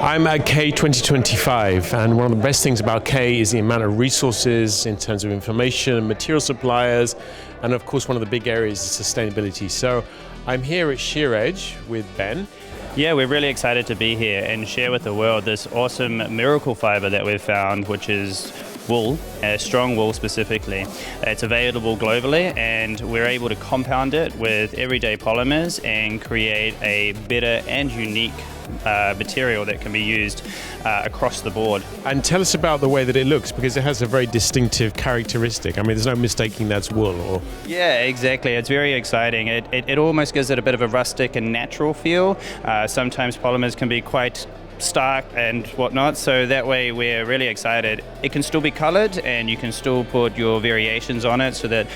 I'm at K 2025, and one of the best things about K is the amount of resources in terms of information, material suppliers, and of course one of the big areas is sustainability. So I'm here at Sheer Edge with Ben. Yeah, we're really excited to be here and share with the world this awesome miracle fiber that we've found, which is wool, strong wool specifically. It's available globally, and we're able to compound it with everyday polymers and create a better and unique material that can be used across the board. And tell us about the way that it looks, because it has a very distinctive characteristic. I mean, there's no mistaking that's wool. Or Yeah, exactly. It's very exciting. It almost gives it a bit of a rustic and natural feel. Sometimes polymers can be quite stark and whatnot, so that way we're really excited. It can still be colored, and you can still put your variations on it so that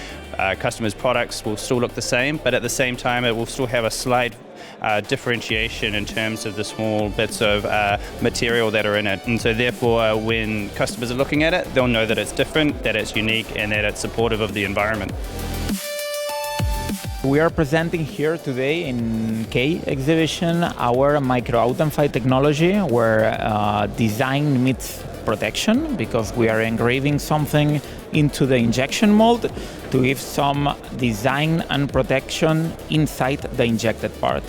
customers' products will still look the same, but at the same time it will still have a slight differentiation in terms of the small bits of material that are in it. And so therefore when customers are looking at it, they'll know that it's different, that it's unique, and that it's supportive of the environment. We are presenting here today in K exhibition our micro-autenfite technology, where design meets protection, because we are engraving something into the injection mold to give some design and protection inside the injected part.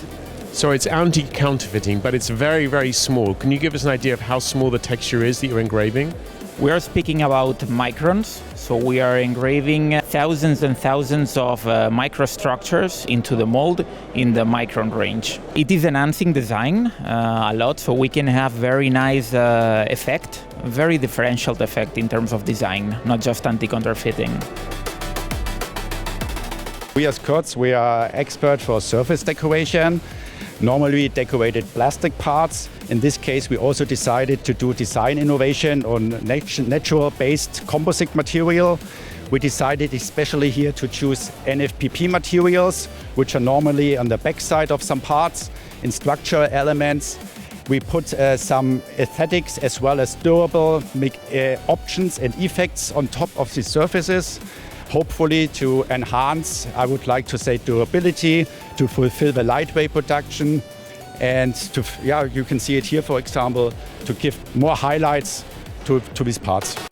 so it's anti-counterfeiting, but it's very, very small. Can you give us an idea of how small the texture is that you're engraving? We are speaking about microns, so we are engraving thousands and thousands of microstructures into the mold in the micron range. It is enhancing design a lot, so we can have very nice effect, very differential effect in terms of design, not just anti-counterfeiting. We as Kurtz, we are expert for surface decoration. Normally decorated plastic parts. In this case, we also decided to do design innovation on natural-based composite material. We decided especially here to choose NFPP materials, which are normally on the backside of some parts. In structural elements, we put some aesthetics as well as durable options and effects on top of the surfaces, hopefully to enhance, I would like to say, durability, to fulfill the lightweight production, and to, you can see it here, for example, to give more highlights to these parts.